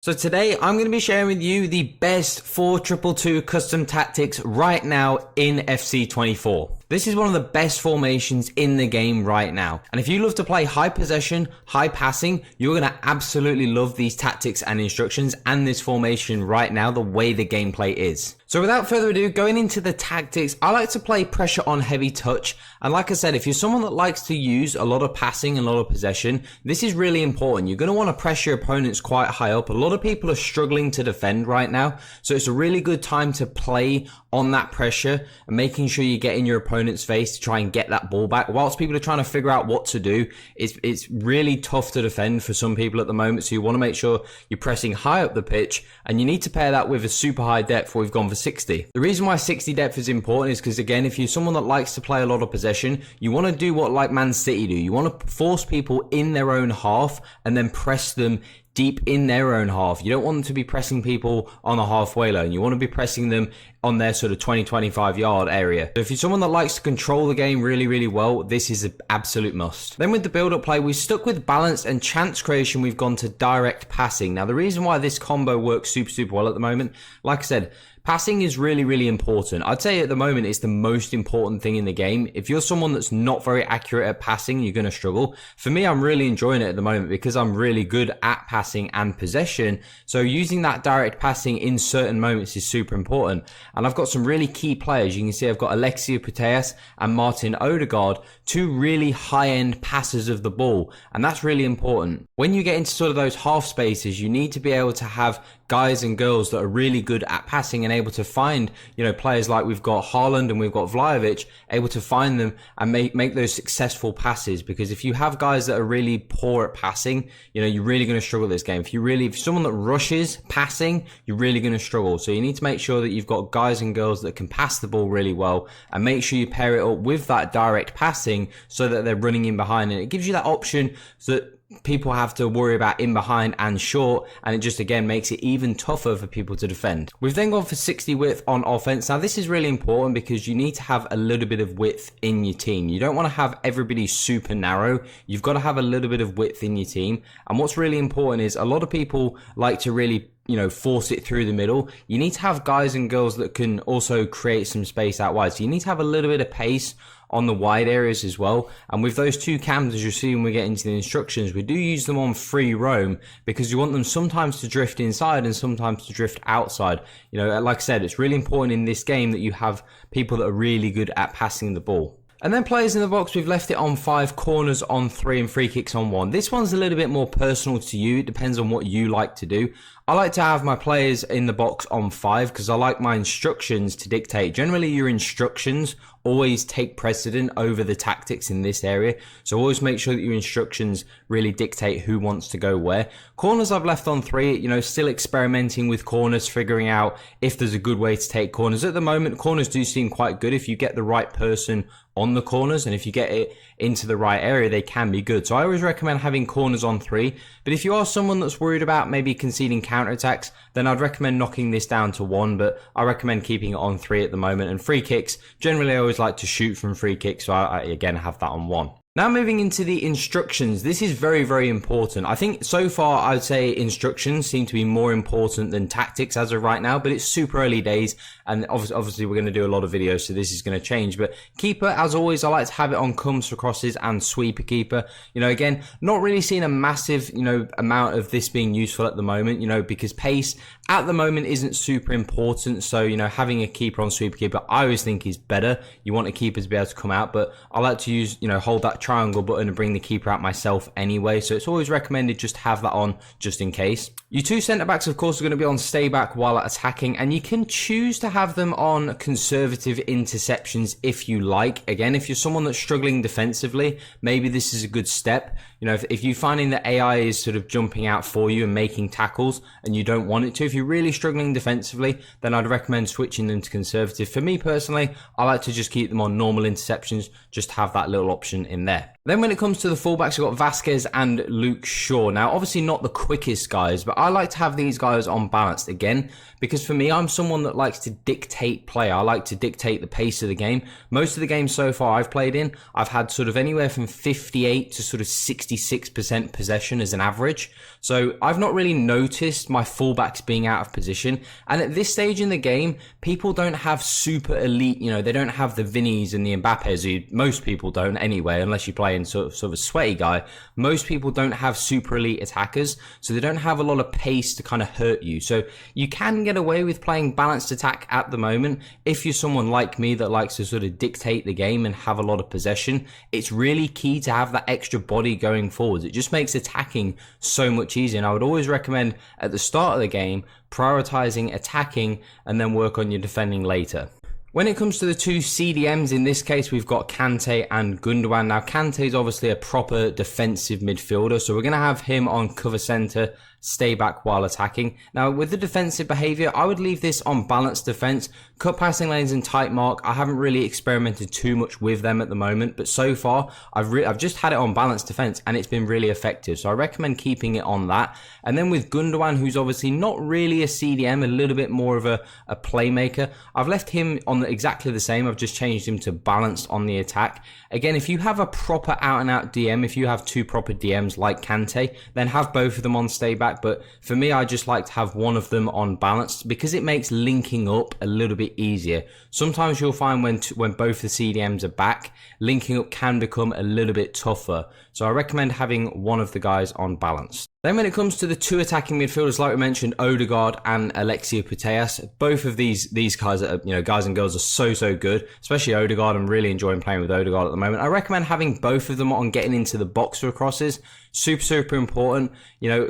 So today I'm going to be sharing with you the best 4-2-2 custom tactics right now in FC24. This is one of the best formations in the game right now. And if you love to play high possession, high passing, you're going to absolutely love these tactics and instructions and this formation right now, the way the gameplay is. So without further ado, going into the tactics, I like to play pressure on heavy touch. And like I said, if you're someone that likes to use a lot of passing and a lot of possession, this is really important. You're going to want to pressure your opponents quite high up. A lot of people are struggling to defend right now. So it's a really good time to play on that pressure and making sure you get in your opponent's face to try and get that ball back. Whilst people are trying to figure out what to do, it's really tough to defend for some people at the moment. So you want to make sure you're pressing high up the pitch, and you need to pair that with a super high depth where we've gone for 60. The reason why 60 depth is important is because, again, if you're someone that likes to play a lot of possession, you want to do what like Man City do. You want to force people in their own half and then press them deep in their own half. You don't want them to be pressing people on the halfway line. You want to be pressing them on their sort of 20-25 yard area. So if you're someone that likes to control the game really well, this is an absolute must. Then with the build-up play, we stuck with balance and chance creation. We've gone to direct passing. Now the reason why this combo works super well at the moment, like I said, passing is really important. I'd say at the moment it's the most important thing in the game. If you're someone that's not very accurate at passing, you're going to struggle. For me, I'm really enjoying it at the moment because I'm really good at passing and possession. So using that direct passing in certain moments is super important. And I've got some really key players. You can see I've got Alexia Putellas and Martin Odegaard, two really high-end passers of the ball. And that's really important. When you get into sort of those half spaces, you need to be able to have guys and girls that are really good at passing and able to find, players like we've got Haaland and we've got Vlahovic, able to find them and make those successful passes. Because if you have guys that are really poor at passing, you're really going to struggle this game. If you're someone that rushes passing, you're really going to struggle. So you need to make sure that you've got guys and girls that can pass the ball really well, and make sure you pair it up with that direct passing so that they're running in behind, and it gives you that option so that people have to worry about in behind and short, and it just again makes it even tougher for people to defend. We've then gone for 60 width on offense. Now this is really important because you need to have a little bit of width in your team. You don't want to have everybody super narrow. You've got to have a little bit of width in your team. And what's really important is a lot of people like to really force it through the middle. You need to have guys and girls that can also create some space out wide. So you need to have a little bit of pace on the wide areas as well. And with those two cams, as you see when we get into the instructions, we do use them on free roam because you want them sometimes to drift inside and sometimes to drift outside. Like I said, it's really important in this game that you have people that are really good at passing the ball. And then players in the box, we've left it on 5, corners on 3, and free kicks on 1. This one's a little bit more personal to you. It depends on what you like to do. I like to have my players in the box on 5 because I like my instructions to dictate. Generally, your instructions always take precedent over the tactics in this area. So always make sure that your instructions really dictate who wants to go where. Corners I've left on 3, still experimenting with corners, figuring out if there's a good way to take corners. At the moment, corners do seem quite good if you get the right person on the corners, and if you get it into the right area, they can be good. So I always recommend having corners on 3. But if you are someone that's worried about maybe conceding counterattacks, then I'd recommend knocking this down to 1, but I recommend keeping it on 3 at the moment. And free kicks, generally I always like to shoot from free kicks, so I again have that on 1. Now moving into the instructions, this is very important. I think so far I'd say instructions seem to be more important than tactics as of right now, but it's super early days, and obviously we're going to do a lot of videos, so this is going to change. But keeper, as always, I like to have it on comes for crosses and sweeper keeper. Again, not really seeing a massive, amount of this being useful at the moment, because pace at the moment isn't super important. So, having a keeper on sweeper keeper, I always think is better. You want a keeper to be able to come out, but I like to use, hold that triangle button and bring the keeper out myself anyway. So it's always recommended just have that on just in case. Your 2 centre backs, of course, are going to be on stay back while attacking, and you can choose to have them on conservative interceptions if you like. Again, if you're someone that's struggling defensively, maybe this is a good step. If you're finding that AI is sort of jumping out for you and making tackles and you don't want it to, if you're really struggling defensively, then I'd recommend switching them to conservative. For me personally, I like to just keep them on normal interceptions, just have that little option in there. Then when it comes to the fullbacks, we've got Vasquez and Luke Shaw. Now, obviously not the quickest guys, but I like to have these guys on balanced again, because for me, I'm someone that likes to dictate play. I like to dictate the pace of the game. Most of the games so far I've played in, I've had sort of anywhere from 58 to sort of 66% possession as an average. So I've not really noticed my fullbacks being out of position. And at this stage in the game, people don't have super elite, they don't have the Vinnies and the Mbappes, who most people don't anyway, unless you play in sort of a sweaty guy. Most people don't have super elite attackers, so they don't have a lot of pace to kind of hurt you. So you can get away with playing balanced attack at the moment if you're someone like me that likes to sort of dictate the game and have a lot of possession. It's really key to have that extra body going forwards. It just makes attacking so much easier. And I would always recommend at the start of the game prioritizing attacking and then work on your defending later. When it comes to the two CDMs, in this case, we've got Kante and Gundogan. Now, Kante is obviously a proper defensive midfielder, so we're going to have him on cover centre, stay back while attacking. Now, with the defensive behaviour, I would leave this on balanced defence. Cut passing lanes and tight mark, I haven't really experimented too much with them at the moment, but so far, I've just had it on balanced defence, and it's been really effective, so I recommend keeping it on that. And then with Gundogan, who's obviously not really a CDM, a little bit more of a playmaker, I've left him on exactly the same. I've just changed him to balanced on the attack. Again, if you have a proper out-and-out DM, if you have two proper DMs like Kante, then have both of them on stay back. But for me, I just like to have one of them on balanced because it makes linking up a little bit easier. Sometimes you'll find when both the CDMs are back, linking up can become a little bit tougher. So I recommend having one of the guys on balanced. Then when it comes to the two attacking midfielders, like we mentioned, Odegaard and Alexia Putellas, both of these guys, guys and girls, are so good. Especially Odegaard. I'm really enjoying playing with Odegaard at the moment. I recommend having both of them on getting into the box for crosses. Super important.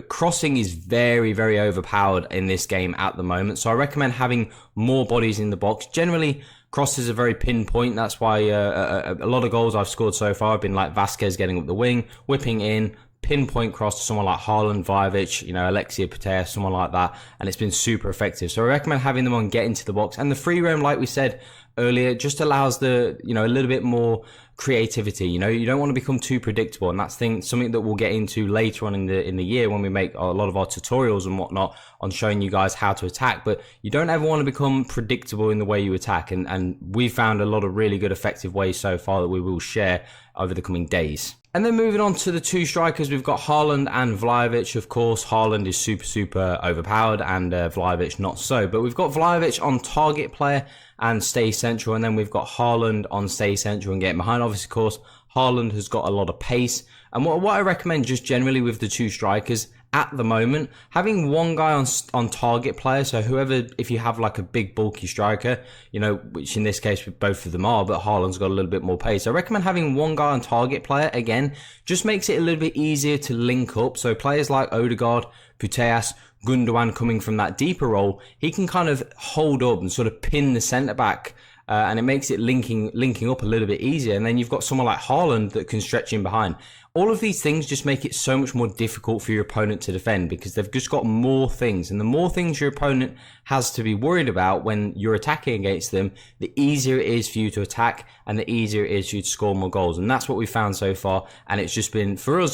Crossing is very overpowered in this game at the moment. So I recommend having more bodies in the box. Generally, crosses are very pinpoint. That's why a lot of goals I've scored so far have been like Vasquez getting up the wing, whipping in, pinpoint cross to someone like Haaland, Vlahovic, Alexia Putellas, someone like that, and it's been super effective. So I recommend having them on get into the box. And the free roam, like we said earlier, just allows a little bit more creativity. You don't want to become too predictable, and that's something that we'll get into later on in the year when we make a lot of our tutorials and whatnot on showing you guys how to attack. But you don't ever want to become predictable in the way you attack, and we've found a lot of really good effective ways so far that we will share over the coming days. And then moving on to the two strikers, we've got Haaland and Vlahovic. Of course, Haaland is super overpowered and Vlahovic not so. But we've got Vlahovic on target player and stay central. And then we've got Haaland on stay central and getting behind. Obviously, of course, Haaland has got a lot of pace. And what I recommend just generally with the two strikers at the moment, having one guy on target player. So whoever, if you have like a big bulky striker, which in this case both of them are, but Haaland's got a little bit more pace. I recommend having one guy on target player. Again, just makes it a little bit easier to link up. So players like Odegaard, Putellas, Gundogan coming from that deeper role, he can kind of hold up and sort of pin the centre back. And it makes it linking up a little bit easier. And then you've got someone like Haaland that can stretch in behind. All of these things just make it so much more difficult for your opponent to defend because they've just got more things. And the more things your opponent has to be worried about when you're attacking against them, the easier it is for you to attack and the easier it is for you to score more goals. And that's what we found so far. And it's just been, for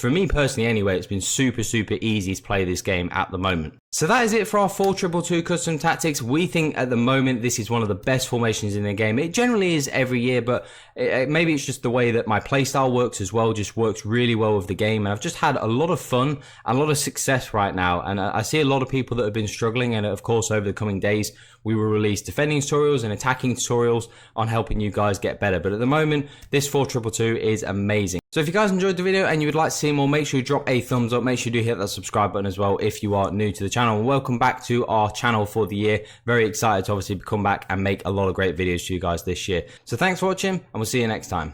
me personally anyway, it's been super easy to play this game at the moment. So that is it for our 4-2-2 custom tactics. We think at the moment this is one of the best formations in the game. It generally is every year, but maybe it's just the way that my playstyle works as well, just works really well with the game. And I've just had a lot of fun and a lot of success right now. And I see a lot of people that have been struggling. And of course, over the coming days, we will release defending tutorials and attacking tutorials on helping you guys get better. But at the moment, this 4-2-2 is amazing. So if you guys enjoyed the video and you would like to see more, make sure you drop a thumbs up. Make sure you do hit that subscribe button as well if you are new to the channel. And welcome back to our channel for the year. Very excited to obviously come back and make a lot of great videos to you guys this year. So thanks for watching and we'll see you next time.